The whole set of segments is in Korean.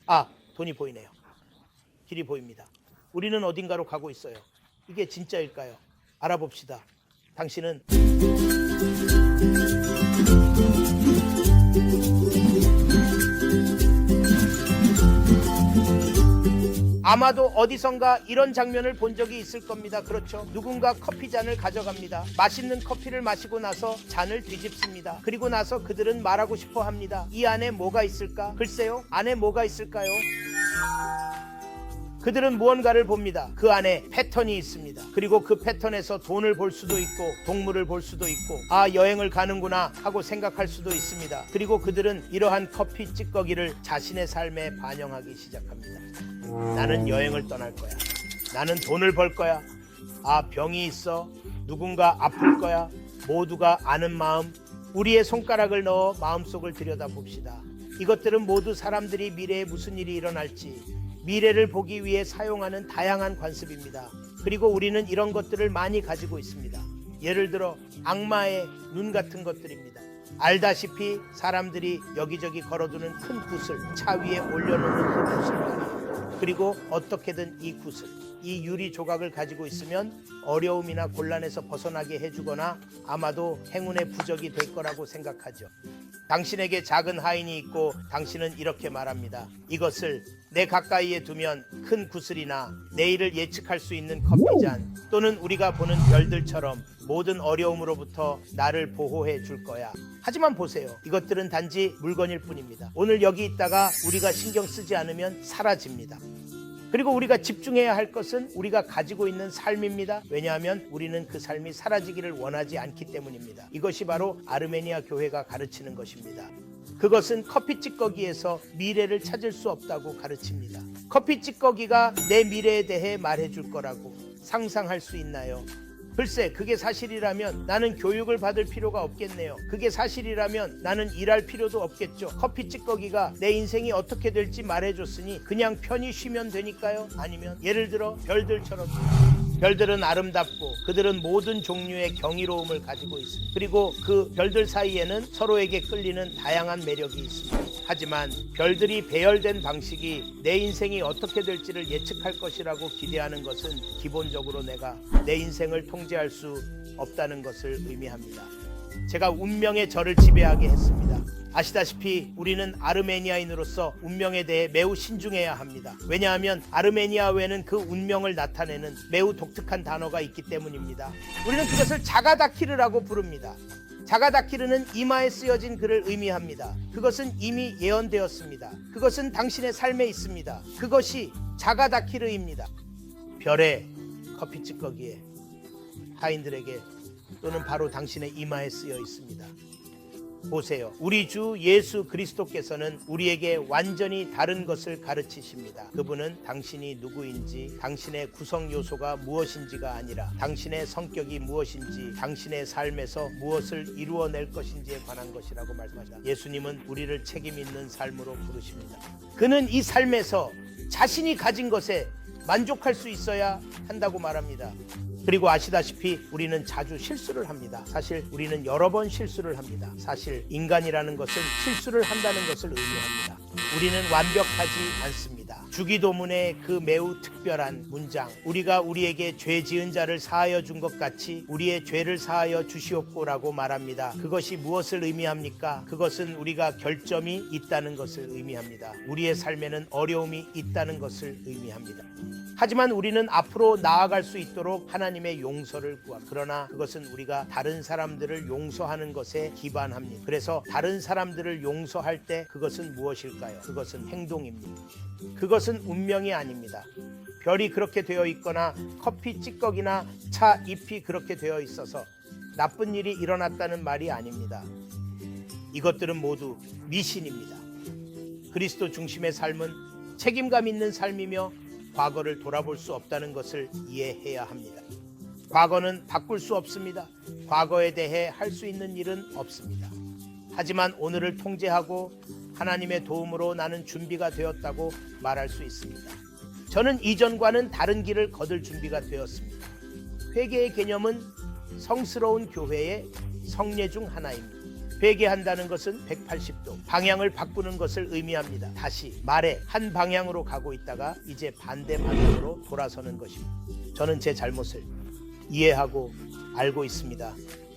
아, 돈이 보이네요. 길이 보입니다. 우리는 어딘가로 가고 있어요. 이게 진짜일까요? 알아봅시다. 당신은 아마도 어디선가 이런 장면을 본 적이 있을 겁니다. 그렇죠? 누군가 커피 잔을 가져갑니다. 맛있는 커피를 마시고 나서 잔을 뒤집습니다. 그리고 나서 그들은 말하고 싶어 합니다. 이 안에 뭐가 있을까? 글쎄요, 안에 뭐가 있을까요? 그들은 무언가를 봅니다. 그 안에 패턴이 있습니다. 그리고 그 패턴에서 돈을 볼 수도 있고 동물을 볼 수도 있고 아, 여행을 가는구나 하고 생각할 수도 있습니다. 그리고 그들은 이러한 커피 찌꺼기를 자신의 삶에 반영하기 시작합니다. 나는 여행을 떠날 거야. 나는 돈을 벌 거야. 아, 병이 있어. 누군가 아플 거야. 모두가 아는 마음. 우리의 손가락을 넣어 마음속을 들여다봅시다. 이것들은 모두 사람들이 미래에 무슨 일이 일어날지 미래를 보기 위해 사용하는 다양한 관습입니다. 그리고 우리는 이런 것들을 많이 가지고 있습니다. 예를 들어 악마의 눈 같은 것들입니다. 알다시피 사람들이 여기저기 걸어두는 큰 굿을 차 위에 올려놓는 그 굿을 말이에요. 그리고 어떻게든 이 굿을, 이 유리 조각을 가지고 있으면 어려움이나 곤란에서 벗어나게 해주거나 아마도 행운의 부적이 될 거라고 생각하죠. 당신에게 작은 하인이 있고 당신은 이렇게 말합니다. 이것을 내 가까이에 두면 큰 구슬이나 내일을 예측할 수 있는 커피잔 또는 우리가 보는 별들처럼 모든 어려움으로부터 나를 보호해 줄 거야. 하지만 보세요. 이것들은 단지 물건일 뿐입니다. 오늘 여기 있다가 우리가 신경 쓰지 않으면 사라집니다. 그리고 우리가 집중해야 할 것은 우리가 가지고 있는 삶입니다. 왜냐하면 우리는 그 삶이 사라지기를 원하지 않기 때문입니다. 이것이 바로 아르메니아 교회가 가르치는 것입니다. 그것은 커피 찌꺼기에서 미래를 찾을 수 없다고 가르칩니다. 커피 찌꺼기가 내 미래에 대해 말해줄 거라고 상상할 수 있나요? 글쎄, 그게 사실이라면 나는 교육을 받을 필요가 없겠네요. 그게 사실이라면 나는 일할 필요도 없겠죠. 커피 찌꺼기가 내 인생이 어떻게 될지 말해줬으니 그냥 편히 쉬면 되니까요. 아니면 예를 들어 별들처럼. 별들은 아름답고 그들은 모든 종류의 경이로움을 가지고 있습니다. 그리고 그 별들 사이에는 서로에게 끌리는 다양한 매력이 있습니다. 하지만 별들이 배열된 방식이 내 인생이 어떻게 될지를 예측할 것이라고 기대하는 것은 기본적으로 내가 내 인생을 통제할 수 없다는 것을 의미합니다. 제가 운명의 저를 지배하게 했습니다. 아시다시피 우리는 아르메니아인으로서 운명에 대해 매우 신중해야 합니다. 왜냐하면 아르메니아어에는 그 운명을 나타내는 매우 독특한 단어가 있기 때문입니다. 우리는 그것을 자가다키르라고 부릅니다. 자가다키르는 이마에 쓰여진 글을 의미합니다. 그것은 이미 예언되었습니다. 그것은 당신의 삶에 있습니다. 그것이 자가다키르입니다. 별의 커피 찌꺼기에 하인들에게 또는 바로 당신의 이마에 쓰여 있습니다. 보세요. 우리 주 예수 그리스도께서는 우리에게 완전히 다른 것을 가르치십니다. 그분은 당신이 누구인지, 당신의 구성 요소가 무엇인지가 아니라 당신의 성격이 무엇인지, 당신의 삶에서 무엇을 이루어낼 것인지에 관한 것이라고 말씀하십니다. 예수님은 우리를 책임 있는 삶으로 부르십니다. 그는 이 삶에서 자신이 가진 것에 만족할 수 있어야 한다고 말합니다. 그리고 아시다시피 우리는 자주 실수를 합니다. 사실 우리는 여러 번 실수를 합니다. 사실 인간이라는 것은 실수를 한다는 것을 의미합니다. 우리는 완벽하지 않습니다. 주기도문의 그 매우 특별한 문장, 우리가 우리에게 죄 지은 자를 사하여 준 것 같이 우리의 죄를 사하여 주시옵고라고 말합니다. 그것이 무엇을 의미합니까? 그것은 우리가 결점이 있다는 것을 의미합니다. 우리의 삶에는 어려움이 있다는 것을 의미합니다. 하지만 우리는 앞으로 나아갈 수 있도록 하나님의 용서를 구합니다. 그러나 그것은 우리가 다른 사람들을 용서하는 것에 기반합니다. 그래서 다른 사람들을 용서할 때 그것은 무엇일까요? 그것은 행동입니다. 그것은 운명이 아닙니다. 별이 그렇게 되어 있거나 커피 찌꺼기나 차 잎이 그렇게 되어 있어서 나쁜 일이 일어났다는 말이 아닙니다. 이것들은 모두 미신입니다. 그리스도 중심의 삶은 책임감 있는 삶이며 과거를 돌아볼 수 없다는 것을 이해해야 합니다. 과거는 바꿀 수 없습니다. 과거에 대해 할 수 있는 일은 없습니다. 하지만 오늘을 통제하고 하나님의 도움으로 나는 준비가 되었다고 말할 수 있습니다. 저는 이전과는 다른 길을 거둘 준비가 되었습니다. 회개의 개념은 성스러운 교회의 성례 중 하나입니다. 회개한다는 것은 180도 방향을 바꾸는 것을 의미합니다. 다시 말에 한 방향으로 가고 있다가 이제 반대 방향으로 돌아서는 것입니다. 저는 제 잘못을 이해하고 알고 있습니다.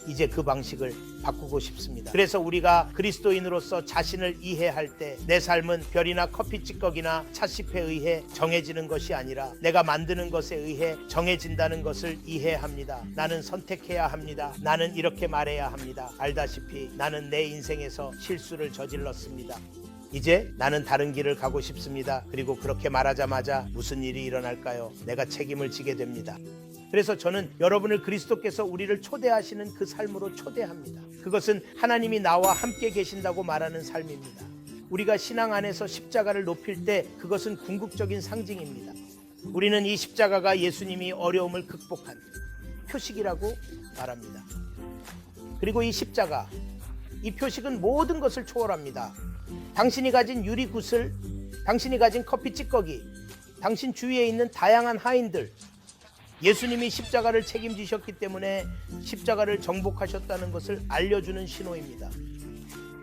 이제 그 방식을 바꾸고 싶습니다. 그래서 우리가 그리스도인으로서 자신을 이해할 때 내 삶은 별이나 커피 찌꺼기나 찻잎에 의해 정해지는 것이 아니라 내가 만드는 것에 의해 정해진다는 것을 이해합니다. 나는 선택해야 합니다. 나는 이렇게 말해야 합니다. 알다시피 나는 내 인생에서 실수를 저질렀습니다. 이제 나는 다른 길을 가고 싶습니다. 그리고 그렇게 말하자마자 무슨 일이 일어날까요? 내가 책임을 지게 됩니다. 그래서 저는 여러분을 그리스도께서 우리를 초대하시는 그 삶으로 초대합니다. 그것은 하나님이 나와 함께 계신다고 말하는 삶입니다. 우리가 신앙 안에서 십자가를 높일 때 그것은 궁극적인 상징입니다. 우리는 이 십자가가 예수님이 어려움을 극복한 표식이라고 말합니다. 그리고 이 십자가, 이 표식은 모든 것을 초월합니다. 당신이 가진 유리구슬, 당신이 가진 커피 찌꺼기, 당신 주위에 있는 다양한 하인들, 예수님이 십자가를 책임지셨기 때문에 십자가를 정복하셨다는 것을 알려주는 신호입니다.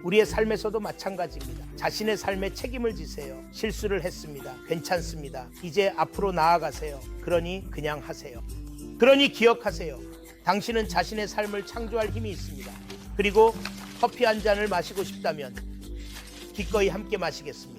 우리의 삶에서도 마찬가지입니다. 자신의 삶에 책임을 지세요. 실수를 했습니다. 괜찮습니다. 이제 앞으로 나아가세요. 그러니 그냥 하세요. 그러니 기억하세요. 당신은 자신의 삶을 창조할 힘이 있습니다. 그리고 커피 한 잔을 마시고 싶다면 기꺼이 함께 마시겠습니다.